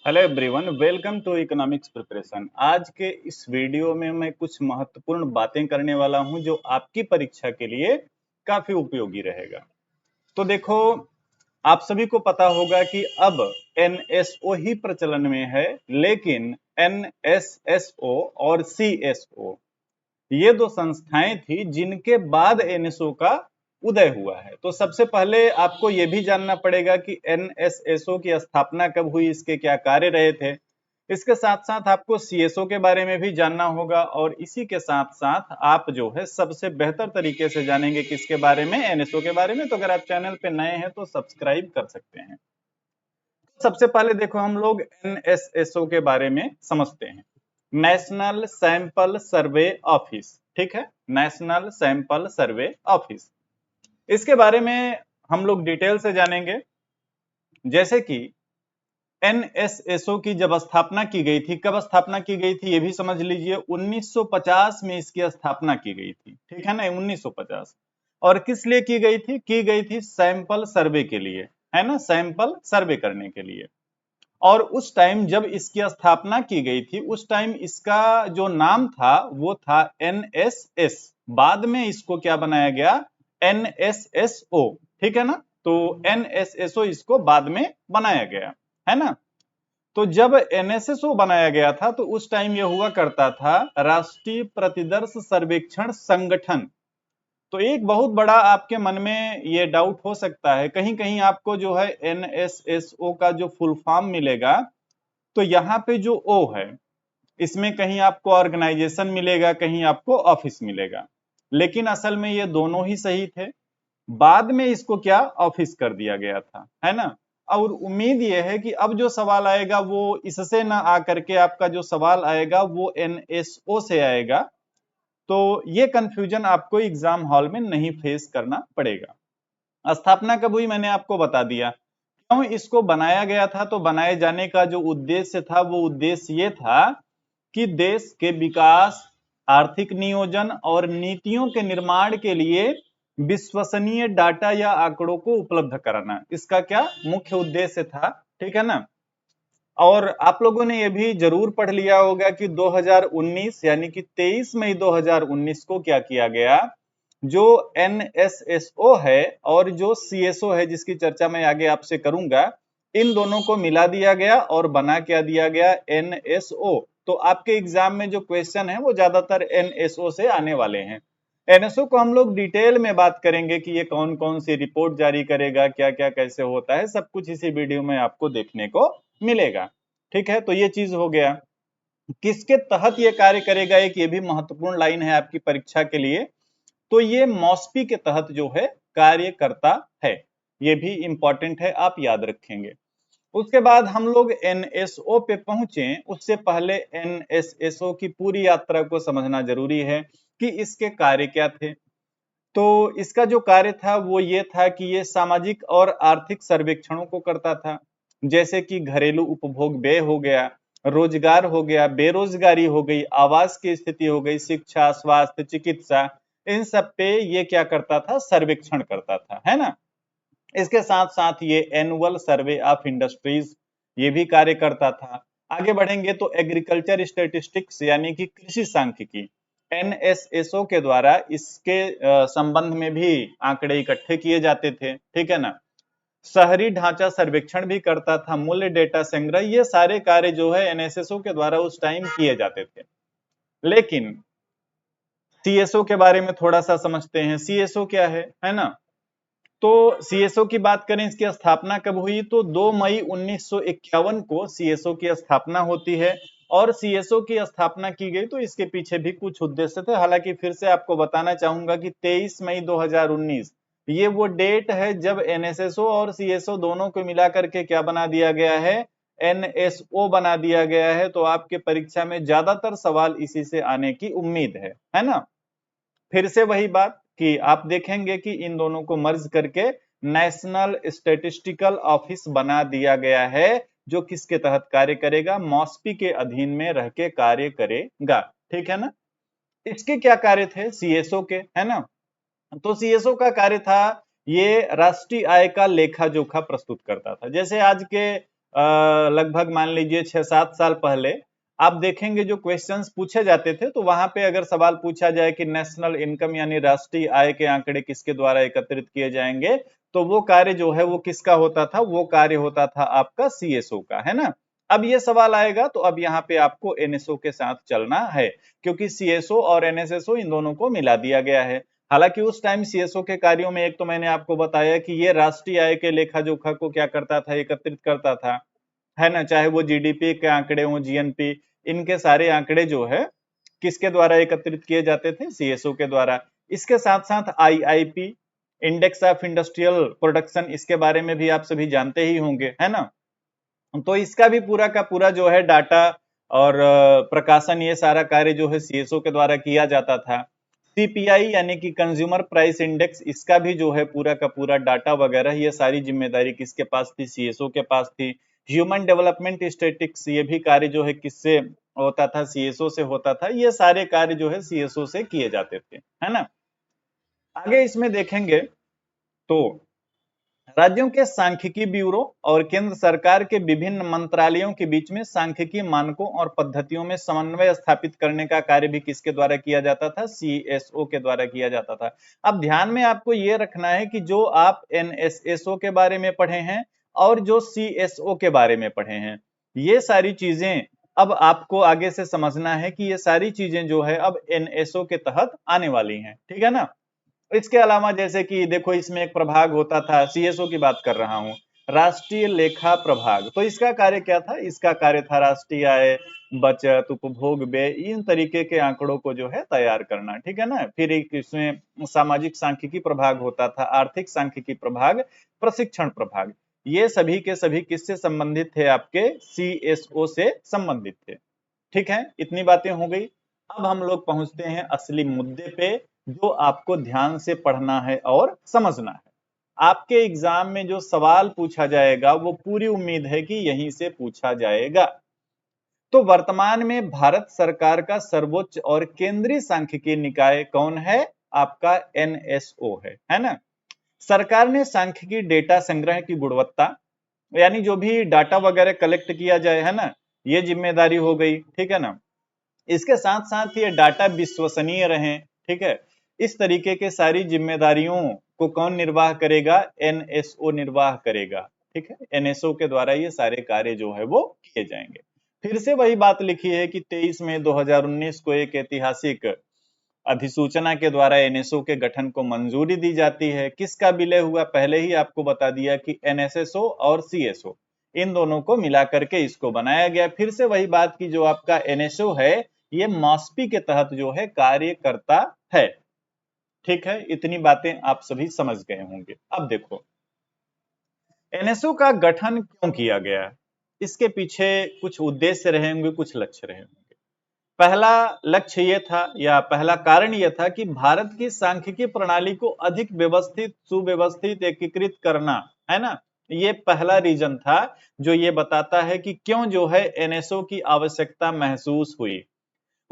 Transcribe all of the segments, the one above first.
Hello everyone, welcome to economics preparation. आज के इस वीडियो में मैं कुछ महत्वपूर्ण बातें करने वाला हूं जो आपकी परीक्षा के लिए काफी उपयोगी रहेगा। तो देखो, आप सभी को पता होगा कि अब एनएसओ ही प्रचलन में है, लेकिन एनएसएसओ और सीएसओ ये दो संस्थाएं थी जिनके बाद एनएसओ का उदय हुआ है। तो सबसे पहले आपको यह भी जानना पड़ेगा कि एनएसएसओ की स्थापना कब हुई, इसके क्या कार्य रहे थे। इसके साथ साथ आपको सीएसओ के बारे में भी जानना होगा और इसी के साथ साथ आप जो है सबसे बेहतर तरीके से जानेंगे किसके बारे में, एनएसओ के बारे में। तो अगर आप चैनल पे नए हैं तो सब्सक्राइब कर सकते हैं। सबसे पहले देखो, हम लोग एनएसएसओ के बारे में समझते हैं। नेशनल सैंपल सर्वे ऑफिस, ठीक है, नेशनल सैंपल सर्वे ऑफिस। इसके बारे में हम लोग डिटेल से जानेंगे। जैसे कि एनएसएसओ की जब स्थापना की गई थी, कब स्थापना की गई थी ये भी समझ लीजिए। 1950 में इसकी स्थापना की गई थी, ठीक है ना, 1950। और किस लिए की गई थी? की गई थी सैंपल सर्वे के लिए, है ना, सैंपल सर्वे करने के लिए। और उस टाइम जब इसकी स्थापना की गई थी, उस टाइम इसका जो नाम था वो था एनएसएस। बाद में इसको क्या बनाया गया? एनएसएसओ, ठीक है ना। तो एनएसएसओ इसको बाद में बनाया गया, है ना। तो जब एनएसएसओ बनाया गया था तो उस टाइम यह हुआ करता था राष्ट्रीय प्रतिदर्श सर्वेक्षण संगठन। तो एक बहुत बड़ा आपके मन में ये डाउट हो सकता है, कहीं कहीं आपको जो है एनएसएसओ का जो फुल फॉर्म मिलेगा तो यहाँ पे जो ओ है इसमें कहीं आपको ऑर्गेनाइजेशन मिलेगा, कहीं आपको ऑफिस मिलेगा, लेकिन असल में ये दोनों ही सही थे। बाद में इसको क्या ऑफिस कर दिया गया था, है ना। और उम्मीद यह है कि अब जो सवाल आएगा वो इससे ना आकर के आपका जो सवाल आएगा वो एनएसओ से आएगा। तो ये कंफ्यूजन आपको एग्जाम हॉल में नहीं फेस करना पड़ेगा। स्थापना कब हुई मैंने आपको बता दिया। क्यों इसको बनाया गया था? तो बनाए जाने का जो उद्देश्य था वो उद्देश्य ये था कि देश के विकास, आर्थिक नियोजन और नीतियों के निर्माण के लिए विश्वसनीय डाटा या आंकड़ों को उपलब्ध कराना, इसका क्या मुख्य उद्देश्य था, ठीक है ना। और आप लोगों ने यह भी जरूर पढ़ लिया होगा कि 2019 यानी कि 23 मई 2019 को क्या किया गया, जो एनएसएसओ है और जो सीएसओ है जिसकी चर्चा मैं आगे आपसे करूंगा, इन दोनों को मिला दिया गया और बना क्या दिया गया? एनएसओ। तो आपके एग्जाम में जो क्वेश्चन है वो ज्यादातर एनएसओ से आने वाले हैं। एनएसओ को हम लोग डिटेल में बात करेंगे कि ये कौन कौन सी रिपोर्ट जारी करेगा, क्या क्या कैसे होता है, सब कुछ इसी वीडियो में आपको देखने को मिलेगा, ठीक है। तो ये चीज हो गया। किसके तहत ये कार्य करेगा, एक ये भी महत्वपूर्ण लाइन है आपकी परीक्षा के लिए। तो ये मॉस्पी के तहत जो है कार्य करता है, ये भी इंपॉर्टेंट है, आप याद रखेंगे। उसके बाद हम लोग एनएसओ पे पहुंचे, उससे पहले एनएसएसओ की पूरी यात्रा को समझना जरूरी है कि इसके कार्य क्या थे। तो इसका जो कार्य था वो ये था कि ये सामाजिक और आर्थिक सर्वेक्षणों को करता था, जैसे कि घरेलू उपभोग व्यय हो गया, रोजगार हो गया, बेरोजगारी हो गई, आवास की स्थिति हो गई, शिक्षा, स्वास्थ्य, चिकित्सा, इन सब पे ये क्या करता था? सर्वेक्षण करता था, है ना। इसके साथ साथ ये एनुअल सर्वे ऑफ इंडस्ट्रीज ये भी कार्य करता था। आगे बढ़ेंगे तो एग्रीकल्चर स्टेटिस्टिक्स यानी कि कृषि सांख्यिकी, एनएसएसओ के द्वारा इसके संबंध में भी आंकड़े इकट्ठे किए जाते थे, ठीक है ना। शहरी ढांचा सर्वेक्षण भी करता था, मूल्य डेटा संग्रह, ये सारे कार्य जो है एनएसएसओ के द्वारा उस टाइम किए जाते थे। लेकिन सीएसओ के बारे में थोड़ा सा समझते हैं। सीएसओ क्या है ना। तो सीएसओ की बात करें, इसकी स्थापना कब हुई? तो 2 मई 1951 को सीएसओ की स्थापना होती है। और सीएसओ की स्थापना की गई तो इसके पीछे भी कुछ उद्देश्य थे। हालांकि फिर से आपको बताना चाहूंगा कि 23 मई 2019 ये वो डेट है जब एनएसएसओ और सीएसओ दोनों को मिलाकर के क्या बना दिया गया है? एनएसओ बना दिया गया है। तो आपके परीक्षा में ज्यादातर सवाल इसी से आने की उम्मीद है ना। फिर से वही बात कि आप देखेंगे कि इन दोनों को मर्ज करके नेशनल स्टैटिस्टिकल ऑफिस बना दिया गया है, जो किसके तहत कार्य करेगा? मॉस्पी के अधीन में रह के कार्य करेगा, ठीक है ना। इसके क्या कार्य थे सीएसओ के, है ना। तो सीएसओ का कार्य था ये राष्ट्रीय आय का लेखा जोखा प्रस्तुत करता था। जैसे आज के लगभग मान लीजिए 6-7 साल पहले आप देखेंगे जो क्वेश्चंस पूछे जाते थे तो वहां पे अगर सवाल पूछा जाए कि नेशनल इनकम यानी राष्ट्रीय आय के आंकड़े किसके द्वारा एकत्रित किए जाएंगे, तो वो कार्य जो है वो किसका होता था, वो कार्य होता था आपका सीएसओ का, है ना। अब ये सवाल आएगा तो अब यहाँ पे आपको एनएसओ के साथ चलना है, क्योंकि सीएसओ और एनएसएसओ इन दोनों को मिला दिया गया है। हालांकि उस टाइम सीएसओ के कार्यों में एक तो मैंने आपको बताया कि ये राष्ट्रीय आय के लेखा जोखा को क्या करता था, एकत्रित करता था, है ना। चाहे वो जीडीपी के आंकड़े हो, जीएनपी, इनके सारे आंकड़े जो है किसके द्वारा एकत्रित किए जाते थे, सीएसओ के द्वारा। इसके साथ साथ IIP, index of industrial production, इसके बारे में भी आप सभी जानते ही होंगे, है ना। तो इसका भी पूरा का पूरा जो है डाटा और प्रकाशन, ये सारा कार्य जो है सीएसओ के द्वारा किया जाता था। सीपीआई यानी कि कंज्यूमर प्राइस इंडेक्स, इसका भी जो है पूरा का पूरा डाटा वगैरह, ये सारी जिम्मेदारी किसके पास थी, सीएसओ के पास थी। ह्यूमन डेवलपमेंट स्टेटिक्स, ये भी कार्य जो है किससे होता था, सीएसओ से होता था। ये सारे कार्य जो है सीएसओ से किए जाते थे, है ना। आगे इसमें देखेंगे तो राज्यों के सांख्यिकी ब्यूरो और केंद्र सरकार के विभिन्न मंत्रालयों के बीच में सांख्यिकी मानकों और पद्धतियों में समन्वय स्थापित करने का कार्य भी किसके द्वारा किया जाता था, सीएसओ के द्वारा किया जाता था। अब ध्यान में आपको ये रखना है कि जो आप एनएसएसओ के बारे में पढ़े हैं और जो सीएसओ के बारे में पढ़े हैं, ये सारी चीजें अब आपको आगे से समझना है कि ये सारी चीजें जो है अब एनएसओ के तहत आने वाली हैं, ठीक है ना। इसके अलावा जैसे कि देखो इसमें एक प्रभाग होता था, सीएसओ की बात कर रहा हूं, राष्ट्रीय लेखा प्रभाग। तो इसका कार्य क्या था, इसका कार्य था राष्ट्रीय आय, बचत, उपभोग, व्यय, इन तरीके के आंकड़ों को जो है तैयार करना, ठीक है ना। फिर एक इसमें सामाजिक सांख्यिकी प्रभाग होता था, आर्थिक सांख्यिकी प्रभाग, प्रशिक्षण प्रभाग। ये सभी के सभी किससे संबंधित थे, आपके सीएसओ से संबंधित थे। ठीक है, इतनी बातें हो गई। अब हम लोग पहुंचते हैं असली मुद्दे पे, जो आपको ध्यान से पढ़ना है और समझना है। आपके एग्जाम में जो सवाल पूछा जाएगा वो पूरी उम्मीद है कि यहीं से पूछा जाएगा। तो वर्तमान में भारत सरकार का सर्वोच्च और केंद्रीय सांख्यिकी निकाय कौन है, आपका एनएसओ है ना। सरकार ने सांख्यिकी डेटा संग्रह की गुणवत्ता, यानी जो भी डाटा वगैरह कलेक्ट किया जाए, है ना, ये जिम्मेदारी हो गई, ठीक है ना। इसके साथ साथ ये डाटा विश्वसनीय रहे, ठीक है। इस तरीके के सारी जिम्मेदारियों को कौन निर्वाह करेगा, एनएसओ निर्वाह करेगा, ठीक है। एनएसओ के द्वारा ये सारे कार्य जो है वो किए जाएंगे। फिर से वही बात लिखी है कि 23 मई 2019 को एक ऐतिहासिक अधिसूचना के द्वारा एनएसओ के गठन को मंजूरी दी जाती है। किसका विलय हुआ, पहले ही आपको बता दिया कि एनएसएसओ और सीएसओ, इन दोनों को मिला करके इसको बनाया गया। फिर से वही बात की जो आपका एनएसओ है ये मॉस्पी के तहत जो है कार्य करता है, ठीक है। इतनी बातें आप सभी समझ गए होंगे। अब देखो एनएसओ का गठन क्यों किया गया, इसके पीछे कुछ उद्देश्य रहे होंगे, कुछ लक्ष्य रहे होंगे। पहला लक्ष्य ये था या पहला कारण यह था कि भारत की सांख्यिकी प्रणाली को अधिक व्यवस्थित, सुव्यवस्थित, एकीकृत करना, है ना। ये पहला रीजन था जो ये बताता है कि क्यों जो है एनएसओ की आवश्यकता महसूस हुई।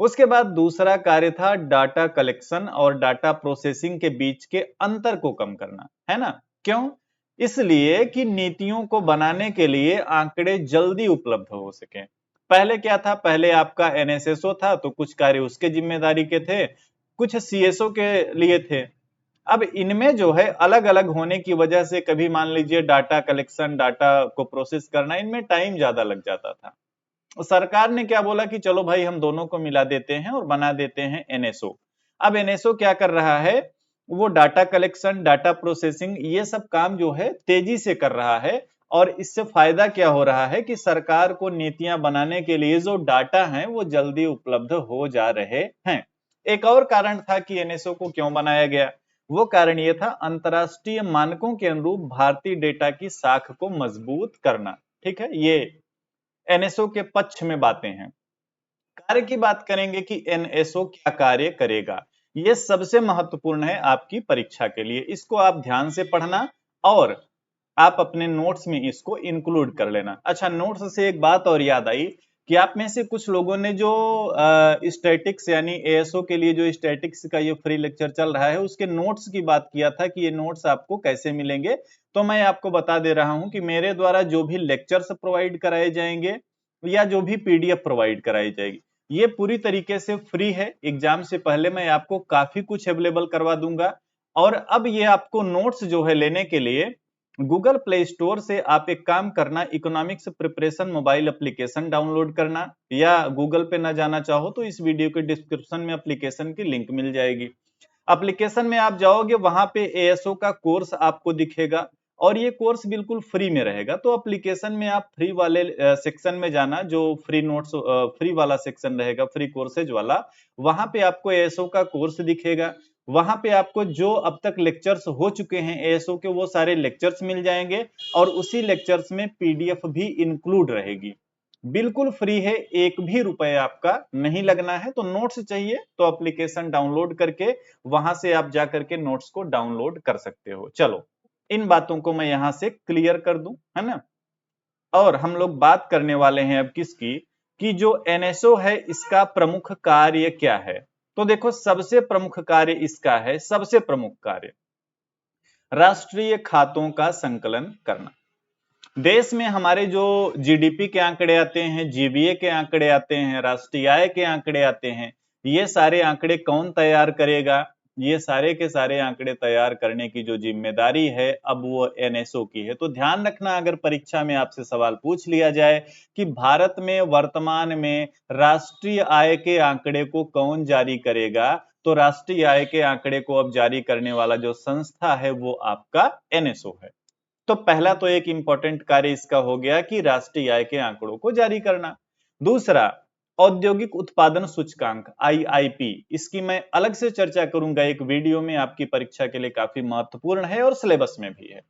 उसके बाद दूसरा कार्य था डाटा कलेक्शन और डाटा प्रोसेसिंग के बीच के अंतर को कम करना, है ना। क्यों, इसलिए कि नीतियों को बनाने के लिए आंकड़े जल्दी उपलब्ध हो सके। पहले क्या था, पहले आपका एनएसएसओ था तो कुछ कार्य उसके जिम्मेदारी के थे, कुछ सीएसओ के लिए थे। अब इनमें जो है अलग अलग होने की वजह से कभी मान लीजिए डाटा कलेक्शन, डाटा को प्रोसेस करना, इनमें टाइम ज्यादा लग जाता था। सरकार ने क्या बोला कि चलो भाई हम दोनों को मिला देते हैं और बना देते हैं एनएसओ। अब एनएसओ क्या कर रहा है, वो डाटा कलेक्शन, डाटा प्रोसेसिंग, ये सब काम जो है तेजी से कर रहा है। और इससे फायदा क्या हो रहा है कि सरकार को नीतियां बनाने के लिए जो डाटा हैं वो जल्दी उपलब्ध हो जा रहे हैं। एक और कारण था कि एनएसओ को क्यों बनाया गया, वो कारण ये था अंतरराष्ट्रीय मानकों के अनुरूप भारतीय डेटा की साख को मजबूत करना, ठीक है। ये एनएसओ के पक्ष में बातें हैं। कार्य की बात करेंगे कि एनएसओ क्या कार्य करेगा, यह सबसे महत्वपूर्ण है आपकी परीक्षा के लिए। इसको आप ध्यान से पढ़ना और आप अपने नोट्स में इसको इंक्लूड कर लेना। अच्छा, नोट्स से एक बात और याद आई कि आप में से कुछ लोगों ने जो स्टैटिक्स यानी एएसओ के लिए जो स्टैटिक्स का ये फ्री लेक्चर चल रहा है उसके नोट्स की बात किया था कि ये नोट्स आपको कैसे मिलेंगे। तो मैं आपको बता दे रहा हूं कि मेरे द्वारा जो भी लेक्चर्स प्रोवाइड कराए जाएंगे या जो भी पीडीएफ प्रोवाइड कराई जाएगी ये पूरी तरीके से फ्री है। एग्जाम से पहले मैं आपको काफी कुछ अवेलेबल करवा दूंगा। और अब ये आपको नोट्स जो है लेने के लिए गूगल प्ले स्टोर से आप एक काम करना, economics preparation mobile application download करना, या गूगल पे ना जाना चाहो तो इस वीडियो के डिस्क्रिप्शन में एप्लीकेशन की लिंक मिल जाएगी। एप्लीकेशन में आप जाओगे वहां पे एएसओ का कोर्स आपको दिखेगा और ये कोर्स बिल्कुल फ्री में रहेगा। तो एप्लीकेशन में आप फ्री वाले सेक्शन में जाना, जो फ्री नोट्स फ्री वाला सेक्शन रहेगा, फ्री कोर्सेज वाला, वहां पे आपको एएसओ का कोर्स दिखेगा। वहां पे आपको जो अब तक लेक्चर्स हो चुके हैं एएसओ के वो सारे लेक्चर्स मिल जाएंगे और उसी लेक्चर्स में पीडीएफ भी इंक्लूड रहेगी। बिल्कुल फ्री है, एक भी रुपए आपका नहीं लगना है। तो नोट्स चाहिए तो एप्लीकेशन डाउनलोड करके वहां से आप जा करके नोट्स को डाउनलोड कर सकते हो। चलो इन बातों को मैं यहां से क्लियर कर दूं, है ना। और हम लोग बात करने वाले हैं अब किसकी, कि जो एनएसओ है इसका प्रमुख कार्य क्या है। तो देखो सबसे प्रमुख कार्य इसका है, सबसे प्रमुख कार्य राष्ट्रीय खातों का संकलन करना। देश में हमारे जो जीडीपी के आंकड़े आते हैं, जीबीए के आंकड़े आते हैं, राष्ट्रीय आय के आंकड़े आते हैं, ये सारे आंकड़े कौन तैयार करेगा? ये सारे के सारे आंकड़े तैयार करने की जो जिम्मेदारी है अब वो एनएसओ की है। तो ध्यान रखना, अगर परीक्षा में आपसे सवाल पूछ लिया जाए कि भारत में वर्तमान में राष्ट्रीय आय के आंकड़े को कौन जारी करेगा, तो राष्ट्रीय आय के आंकड़े को अब जारी करने वाला जो संस्था है वो आपका एनएसओ है। तो पहला तो एक इंपॉर्टेंट कार्य इसका हो गया कि राष्ट्रीय आय के आंकड़ों को जारी करना। दूसरा, औद्योगिक उत्पादन सूचकांक आईआईपी, इसकी मैं अलग से चर्चा करूंगा एक वीडियो में, आपकी परीक्षा के लिए काफी महत्वपूर्ण है और सिलेबस में भी है।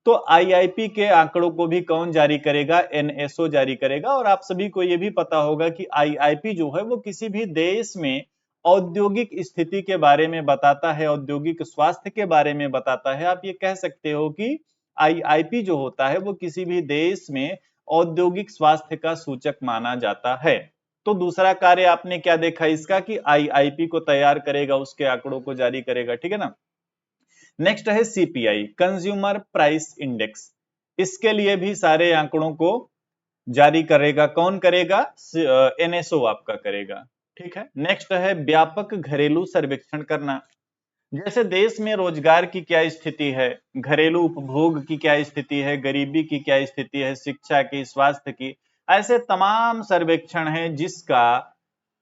तो आईआईपी के आंकड़ों को भी कौन जारी करेगा? एनएसओ जारी करेगा। और आप सभी को यह भी पता होगा कि आईआईपी जो है वो किसी भी देश में औद्योगिक स्थिति के बारे में बताता है, औद्योगिक स्वास्थ्य के बारे में बताता है। आप ये कह सकते हो कि आईआईपी जो होता है वो किसी भी देश में औद्योगिक स्वास्थ्य का सूचक माना जाता है। तो दूसरा कार्य आपने क्या देखा इसका, कि आईआईपी को तैयार करेगा, उसके आंकड़ों को जारी करेगा, ठीक है ना। नेक्स्ट है सीपीआई, कंज्यूमर प्राइस इंडेक्स, इसके लिए भी सारे आंकड़ों को जारी करेगा। कौन करेगा? एनएसओ आपका करेगा, ठीक है। नेक्स्ट है व्यापक घरेलू सर्वेक्षण करना, जैसे देश में रोजगार की क्या स्थिति है, घरेलू उपभोग की क्या स्थिति है, गरीबी की क्या स्थिति है, शिक्षा की, स्वास्थ्य की, ऐसे तमाम सर्वेक्षण हैं जिसका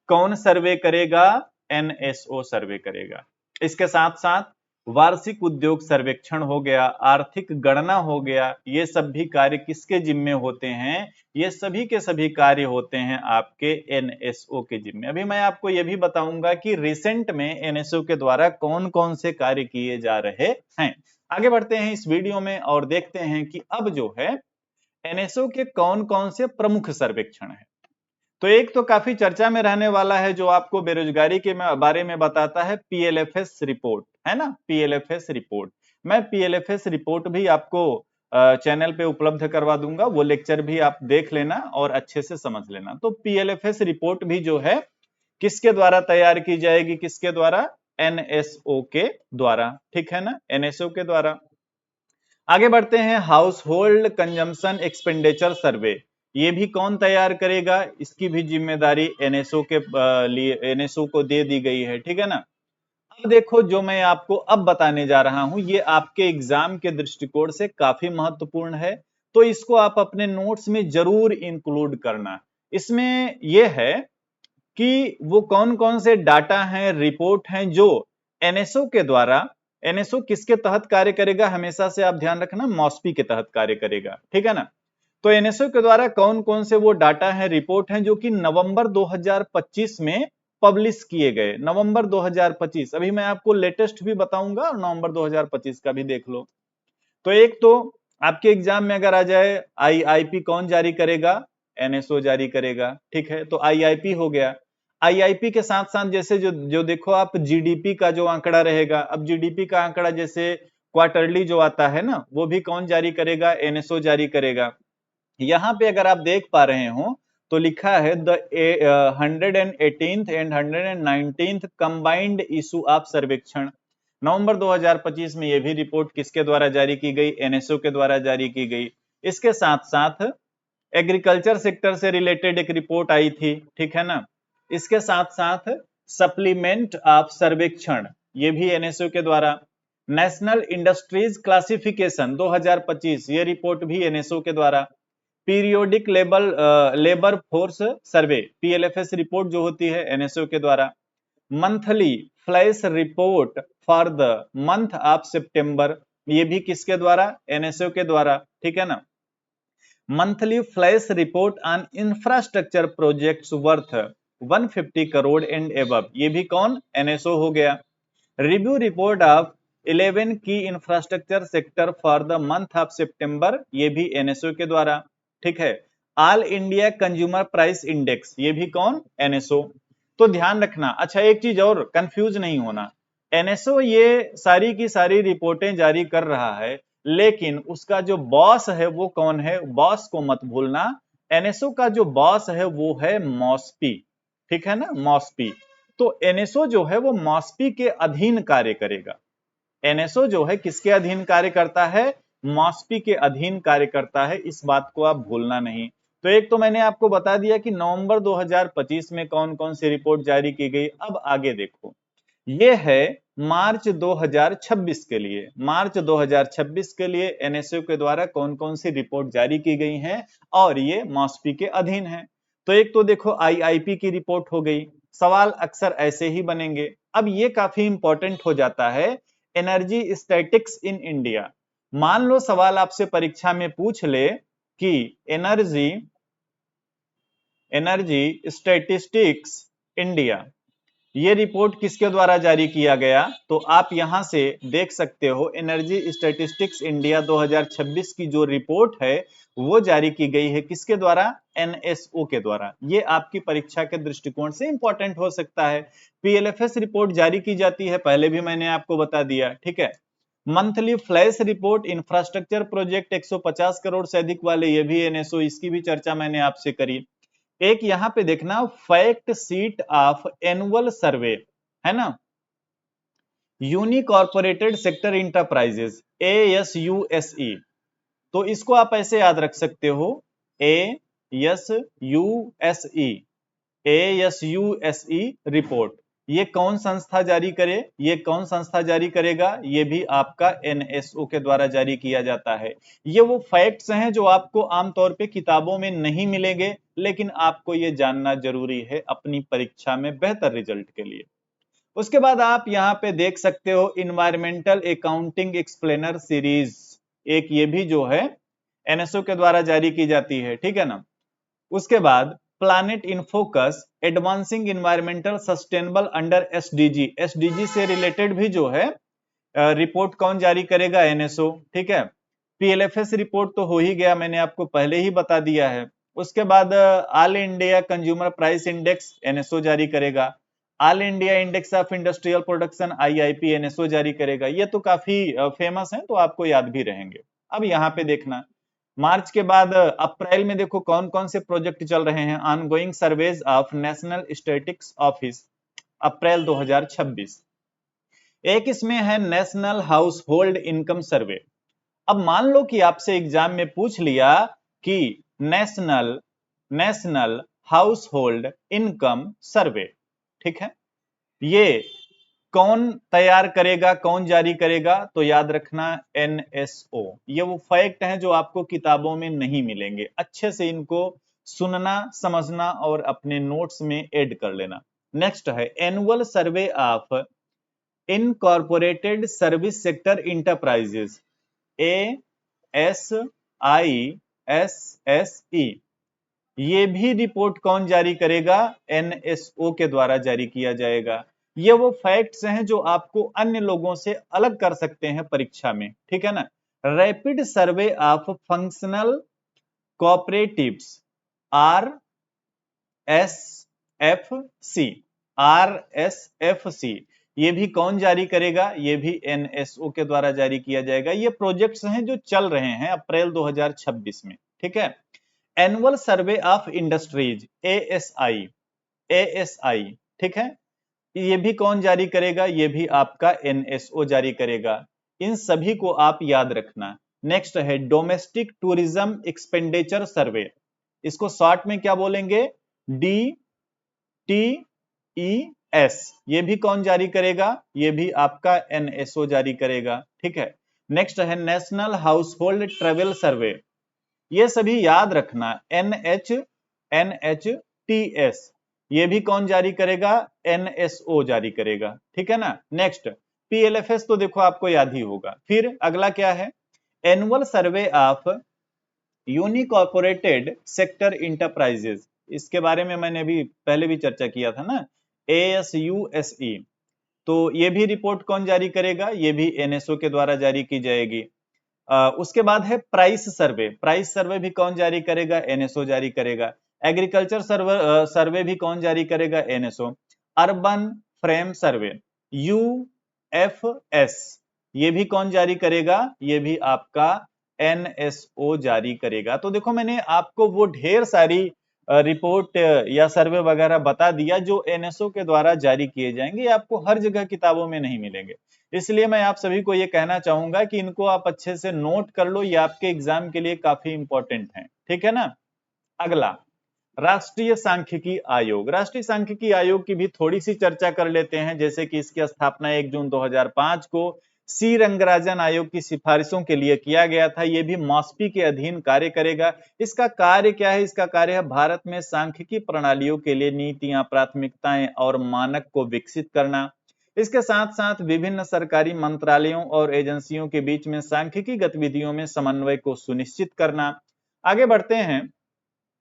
कौन सर्वे करेगा? एनएसओ सर्वे करेगा। इसके साथ साथ वार्षिक उद्योग सर्वेक्षण हो गया, आर्थिक गणना हो गया, ये सब भी कार्य किसके जिम्मे होते हैं? ये सभी के सभी कार्य होते हैं आपके एनएसओ के जिम्मे। अभी मैं आपको ये भी बताऊंगा कि रिसेंट में एनएसओ के द्वारा कौन कौन से कार्य किए जा रहे हैं। आगे बढ़ते हैं इस वीडियो में और देखते हैं कि अब जो है एनएसओ के कौन कौन से प्रमुख सर्वेक्षण है। तो एक तो काफी चर्चा में रहने वाला है जो आपको बेरोजगारी के बारे में बताता है, पीएलएफएस रिपोर्ट, है ना, पीएलएफएस रिपोर्ट। मैं पीएलएफएस रिपोर्ट भी आपको चैनल पे उपलब्ध करवा दूंगा, वो लेक्चर भी आप देख लेना और अच्छे से समझ लेना। तो पीएलएफएस रिपोर्ट भी जो है किसके द्वारा तैयार की जाएगी? किसके द्वारा? एनएसओ के द्वारा, ठीक है ना, एनएसओ के द्वारा। आगे बढ़ते हैं, हाउस होल्ड कंजम्पशन एक्सपेंडिचर सर्वे, ये भी कौन तैयार करेगा? इसकी भी जिम्मेदारी एनएसओ के लिए एनएसओ को दे दी गई है, ठीक है ना। अब देखो जो मैं आपको अब बताने जा रहा हूं ये आपके एग्जाम के दृष्टिकोण से काफी महत्वपूर्ण है, तो इसको आप अपने नोट्स में जरूर इंक्लूड करना। इसमें यह है कि वो कौन कौन से डाटा हैं, रिपोर्ट हैं जो एनएसओ के द्वारा, एनएसओ किसके तहत कार्य करेगा? हमेशा से आप ध्यान रखना, मॉस्पी के तहत कार्य करेगा, ठीक है ना। तो एनएसओ के द्वारा कौन कौन से वो डाटा हैं, रिपोर्ट हैं जो कि नवंबर 2025 में पब्लिश किए गए। नवंबर 2025, अभी मैं आपको लेटेस्ट भी बताऊंगा और नवंबर 2025 का भी देख लो। तो एक तो आपके एग्जाम में अगर आ जाए आईआईपी कौन जारी करेगा? एनएसओ जारी करेगा, ठीक है। तो आईआईपी हो गया। आईआईपी के साथ साथ जैसे जो जो देखो आप जीडीपी का जो आंकड़ा रहेगा, अब जीडीपी का आंकड़ा जैसे क्वार्टरली जो आता है ना, वो भी कौन जारी करेगा? एनएसओ जारी करेगा। यहां पे अगर आप देख पा रहे हो तो लिखा है the 118th and 119th combined issue of सर्वेक्षण। नवंबर 2025 में ये भी रिपोर्ट किसके द्वारा जारी की गई? एनएसओ के द्वारा जारी की गई। इसके साथ साथ एग्रीकल्चर सेक्टर से रिलेटेड एक रिपोर्ट आई थी, ठीक है ना। इसके साथ साथ सप्लीमेंट ऑफ सर्वेक्षण, ये भी एनएसओ के द्वारा। नेशनल इंडस्ट्रीज क्लासिफिकेशन 2025, ये रिपोर्ट भी एनएसओ के द्वारा। Periodic labour force survey PLFS report जो होती है एनएसओ के द्वारा। Monthly flash report for the month of सितंबर, ये भी किसके द्वारा? एनएसओ के द्वारा, ठीक है ना। Monthly flash report on infrastructure projects worth 150 crore and above, ये भी कौन? एनएसओ हो गया। रिव्यू रिपोर्ट ऑफ 11 की infrastructure sector for the month of सितंबर, ये भी एनएसओ के द्वारा, ठीक है। All India consumer price index, ये भी कौन? एनएसओ। तो ध्यान रखना। अच्छा, एक चीज और, कंफ्यूज नहीं होना, एनएसओ ये सारी की सारी रिपोर्टें जारी कर रहा है, लेकिन उसका जो बॉस है वो कौन है? बॉस को मत भूलना। एनएसओ का जो बॉस है वो है मॉस्पी, ठीक है ना, मॉस्पी। तो एनएसओ जो है वो मॉस्पी के अधीन कार्य करेगा। एनएसओ जो है किसके अधीन कार्य करता है? मॉस्पी के अधीन कार्य करता है, इस बात को आप भूलना नहीं। तो एक तो मैंने आपको बता दिया कि नवंबर 2025 में कौन कौन सी रिपोर्ट जारी की गई। अब आगे देखो, ये है मार्च 2026 के लिए। मार्च 2026 के लिए एनएसओ के द्वारा कौन कौन सी रिपोर्ट जारी की गई हैं और ये मॉस्पी के अधीन है। तो एक तो देखो आईआईपी की रिपोर्ट हो गई। सवाल अक्सर ऐसे ही बनेंगे। अब ये काफी इंपॉर्टेंट हो जाता है, एनर्जी स्टैटिक्स इन इंडिया। मान लो सवाल आपसे परीक्षा में पूछ ले कि एनर्जी स्टैटिस्टिक्स इंडिया, ये रिपोर्ट किसके द्वारा जारी किया गया? तो आप यहां से देख सकते हो, एनर्जी स्टैटिस्टिक्स इंडिया 2026 की जो रिपोर्ट है वो जारी की गई है किसके द्वारा? एनएसओ के द्वारा। ये आपकी परीक्षा के दृष्टिकोण से इंपॉर्टेंट हो सकता है। पीएलएफएस रिपोर्ट जारी की जाती है, पहले भी मैंने आपको बता दिया, ठीक है। Monthly flash report infrastructure project 150 crore से अधिक वाले, ये भी एनएसओ, इसकी भी चर्चा मैंने आपसे करी। एक यहां पे देखना, फैक्ट सीट ऑफ एनुअल सर्वे, है ना, यूनिकॉर्पोरेटेड सेक्टर इंटरप्राइजेस, ASUSE। तो इसको आप ऐसे याद रख सकते हो, ASUSE, ASUSE रिपोर्ट। ये कौन संस्था जारी करे? ये कौन संस्था जारी करेगा? ये भी आपका एनएसओ के द्वारा जारी किया जाता है। ये वो फैक्ट्स हैं जो आपको आमतौर पे किताबों में नहीं मिलेंगे, लेकिन आपको ये जानना जरूरी है अपनी परीक्षा में बेहतर रिजल्ट के लिए। उसके बाद आप यहाँ पे देख सकते हो इन्वायरमेंटल अकाउंटिंग एक्सप्लेनर सीरीज, एक ये भी जो है एनएसओ के द्वारा जारी की जाती है, ठीक है ना। उसके बाद planet in focus advancing environmental sustainable under SDG, SDG से रिलेटेड भी जो है रिपोर्ट कौन जारी करेगा? एनएसओ, ठीक है। पीएलएफएस रिपोर्ट तो हो ही गया, मैंने आपको पहले ही बता दिया है। उसके बाद all India consumer price index NSO जारी करेगा। All India index of industrial production IIP NSO जारी करेगा। ये तो काफी फेमस है, तो आपको याद भी रहेंगे। अब यहाँ पे देखना, मार्च के बाद अप्रैल में देखो कौन कौन से प्रोजेक्ट चल रहे हैं। Ongoing surveys of national statistics office, April 2026। एक इसमें है national household income survey. अब मान लो कि आपसे एग्जाम में पूछ लिया कि नेशनल हाउस होल्ड इनकम सर्वे, ठीक है, ये कौन तैयार करेगा, कौन जारी करेगा? तो याद रखना एनएसओ। ये वो फैक्ट हैं जो आपको किताबों में नहीं मिलेंगे, अच्छे से इनको सुनना, समझना और अपने नोट्स में ऐड कर लेना। नेक्स्ट है annual survey of incorporated service sector enterprises, ASISSE। ये भी रिपोर्ट कौन जारी करेगा? एनएसओ के द्वारा जारी किया जाएगा। ये वो फैक्ट्स हैं जो आपको अन्य लोगों से अलग कर सकते हैं परीक्षा में, ठीक है ना। Rapid survey of functional cooperatives, RSFC, ये भी कौन जारी करेगा? ये भी एनएसओ के द्वारा जारी किया जाएगा। ये प्रोजेक्ट्स हैं जो चल रहे हैं अप्रैल 2026 में, ठीक है। Annual survey of industries, ASI, ASI, ठीक है। ये भी कौन जारी करेगा? ये भी आपका एनएसओ जारी करेगा। इन सभी को आप याद रखना। नेक्स्ट है डोमेस्टिक टूरिज्म एक्सपेंडिचर सर्वे, इसको शॉर्ट में क्या बोलेंगे? DTES। ये भी कौन जारी करेगा? ये भी आपका एनएसओ जारी करेगा, ठीक है। नेक्स्ट है नेशनल हाउसहोल्ड ट्रेवल सर्वे, ये सभी याद रखना। NHTS, ये भी कौन जारी करेगा? एनएसओ जारी करेगा, ठीक है ना। नेक्स्ट PLFS तो देखो आपको याद ही होगा। फिर अगला क्या है? Annual survey of unincorporated sector enterprises, इसके बारे में मैंने अभी पहले भी चर्चा किया था ना, ASUSE। तो ये भी रिपोर्ट कौन जारी करेगा? ये भी एनएसओ के द्वारा जारी की जाएगी। उसके बाद है प्राइस सर्वे, प्राइस सर्वे भी कौन जारी करेगा? एनएसओ जारी करेगा। एग्रीकल्चर सर्वे भी कौन जारी करेगा? एनएसओ। अर्बन फ्रेम सर्वे, UFS, ये भी कौन जारी करेगा? ये भी आपका एनएसओ जारी करेगा। तो देखो मैंने आपको वो ढेर सारी रिपोर्ट या सर्वे वगैरह बता दिया जो एनएसओ के द्वारा जारी किए जाएंगे। ये आपको हर जगह किताबों में नहीं मिलेंगे, इसलिए मैं आप सभी को ये कहना चाहूंगा कि इनको आप अच्छे से नोट कर लो, ये आपके एग्जाम के लिए काफी इंपॉर्टेंट है, ठीक है ना। अगला राष्ट्रीय सांख्यिकी आयोग, राष्ट्रीय सांख्यिकी आयोग की भी थोड़ी सी चर्चा कर लेते हैं। जैसे कि इसकी स्थापना 1 जून 2005 को सी रंगराजन आयोग की सिफारिशों के लिए किया गया था। यह भी मॉस्पी के अधीन कार्य करेगा। इसका कार्य क्या है? इसका कार्य है भारत में सांख्यिकी प्रणालियों के लिए नीतियां, प्राथमिकताएं और मानक को विकसित करना। इसके साथ साथ विभिन्न सरकारी मंत्रालयों और एजेंसियों के बीच में सांख्यिकी गतिविधियों में समन्वय को सुनिश्चित करना। आगे बढ़ते हैं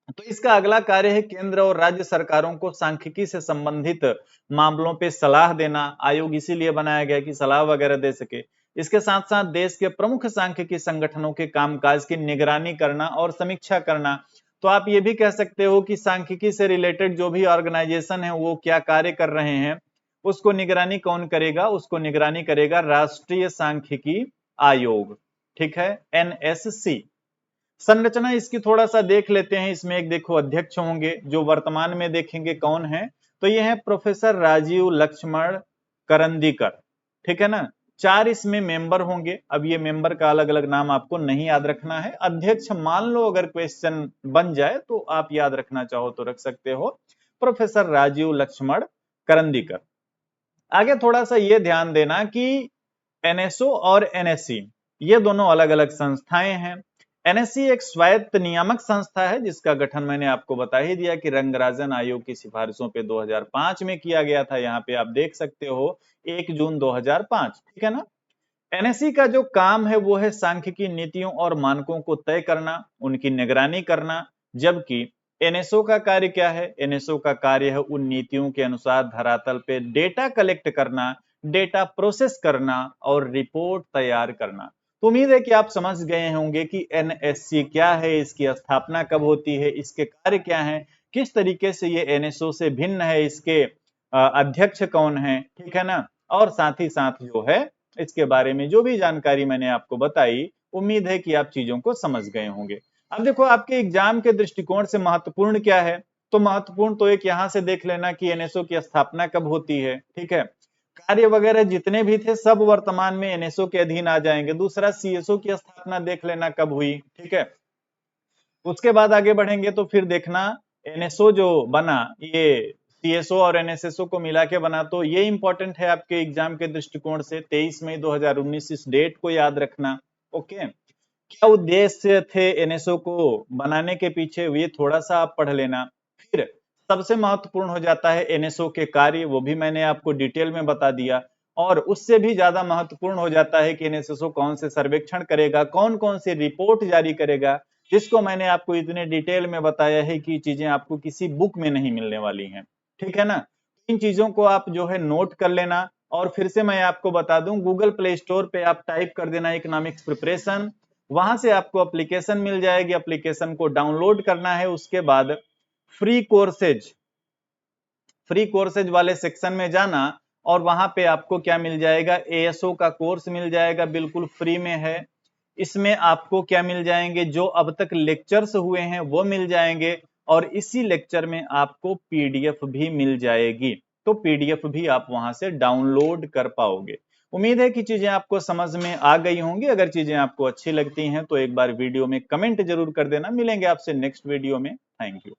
तो इसका अगला कार्य है केंद्र और राज्य सरकारों को सांख्यिकी से संबंधित मामलों पे सलाह देना। आयोग इसीलिए बनाया गया कि सलाह वगैरह दे सके। इसके साथ साथ देश के प्रमुख सांख्यिकी संगठनों के कामकाज की निगरानी करना और समीक्षा करना। तो आप ये भी कह सकते हो कि सांख्यिकी से रिलेटेड जो भी ऑर्गेनाइजेशन है वो क्या कार्य कर रहे हैं, उसको निगरानी कौन करेगा? उसको निगरानी करेगा राष्ट्रीय सांख्यिकी आयोग, ठीक है, NSC। संरचना इसकी थोड़ा सा देख लेते हैं। इसमें एक देखो अध्यक्ष होंगे, जो वर्तमान में देखेंगे कौन है, तो ये है प्रोफेसर राजीव लक्ष्मण करंदीकर, ठीक है ना। 4 इसमें मेंबर होंगे। अब ये मेंबर का अलग अलग नाम आपको नहीं याद रखना है। अध्यक्ष मान लो अगर क्वेश्चन बन जाए तो आप याद रखना चाहो तो रख सकते हो, प्रोफेसर राजीव लक्ष्मण करंदीकर। आगे थोड़ा सा ये ध्यान देना कि एनएसओ और एनएससी ये दोनों अलग अलग संस्थाएं हैं। एनएससी एक स्वायत्त नियामक संस्था है जिसका गठन मैंने आपको बता ही दिया कि रंगराजन आयोग की सिफारिशों पे 2005 में किया गया था। यहाँ पे आप देख सकते हो 1 जून 2005, ठीक है ना। एनएससी का जो काम है वो है सांख्यिकी नीतियों और मानकों को तय करना, उनकी निगरानी करना। जबकि एनएसओ का कार्य क्या है? एनएसओ का कार्य है उन नीतियों के अनुसार धरातल पे डेटा कलेक्ट करना, डेटा प्रोसेस करना और रिपोर्ट तैयार करना। तो उम्मीद है कि आप समझ गए होंगे कि एनएससी क्या है, इसकी स्थापना कब होती है, इसके कार्य क्या हैं, किस तरीके से ये एनएसओ से भिन्न है, इसके अध्यक्ष कौन है, ठीक है ना। और साथ ही साथ जो है इसके बारे में जो भी जानकारी मैंने आपको बताई, उम्मीद है कि आप चीजों को समझ गए होंगे। अब देखो आपके एग्जाम के दृष्टिकोण से महत्वपूर्ण क्या है, तो महत्वपूर्ण तो एक यहां से देख लेना कि एनएसओ की स्थापना कब होती है, ठीक है। कार्य वगैरह जितने भी थे सब वर्तमान में एनएसओ के अधीन आ जाएंगे। दूसरा सीएसओ की स्थापना देख लेना कब हुई, ठीक है। उसके बाद आगे बढ़ेंगे तो फिर देखना एनएसओ जो बना ये सीएसओ और एनएसएसओ को मिला के बना। तो ये इंपॉर्टेंट है आपके एग्जाम के दृष्टिकोण से। 23 मई 2019 इस डेट को याद रखना। ओके, क्या उद्देश्य थे एनएसओ को बनाने के पीछे, ये थोड़ा सा आप पढ़ लेना। फिर सबसे महत्वपूर्ण हो जाता है एनएसओ के कार्य, वो भी मैंने आपको डिटेल में बता दिया। और उससे भी ज्यादा महत्वपूर्ण हो जाता है कि एनएसएसओ कौन से सर्वेक्षण करेगा, कौन कौन सी रिपोर्ट जारी करेगा, जिसको मैंने आपको इतने डिटेल में बताया है कि चीजें आपको किसी बुक में नहीं मिलने वाली हैं, ठीक है ना। इन चीजों को आप जो है नोट कर लेना। और फिर से मैं आपको बता दूं, गूगल प्ले स्टोर पे आप टाइप कर देना इकोनॉमिक्स प्रिपरेशन, वहां से आपको एप्लीकेशन मिल जाएगी। एप्लीकेशन को डाउनलोड करना है। उसके बाद फ्री कोर्सेज, फ्री कोर्सेज वाले सेक्शन में जाना और वहां पे आपको क्या मिल जाएगा? एएसओ का कोर्स मिल जाएगा, बिल्कुल फ्री में है। इसमें आपको क्या मिल जाएंगे, जो अब तक लेक्चर्स हुए हैं वो मिल जाएंगे, और इसी लेक्चर में आपको पीडीएफ भी मिल जाएगी। तो पीडीएफ भी आप वहां से डाउनलोड कर पाओगे। उम्मीद है कि चीजें आपको समझ में आ गई होंगी। अगर चीजें आपको अच्छी लगती हैं तो एक बार वीडियो में कमेंट जरूर कर देना। मिलेंगे आपसे नेक्स्ट वीडियो में। Thank you.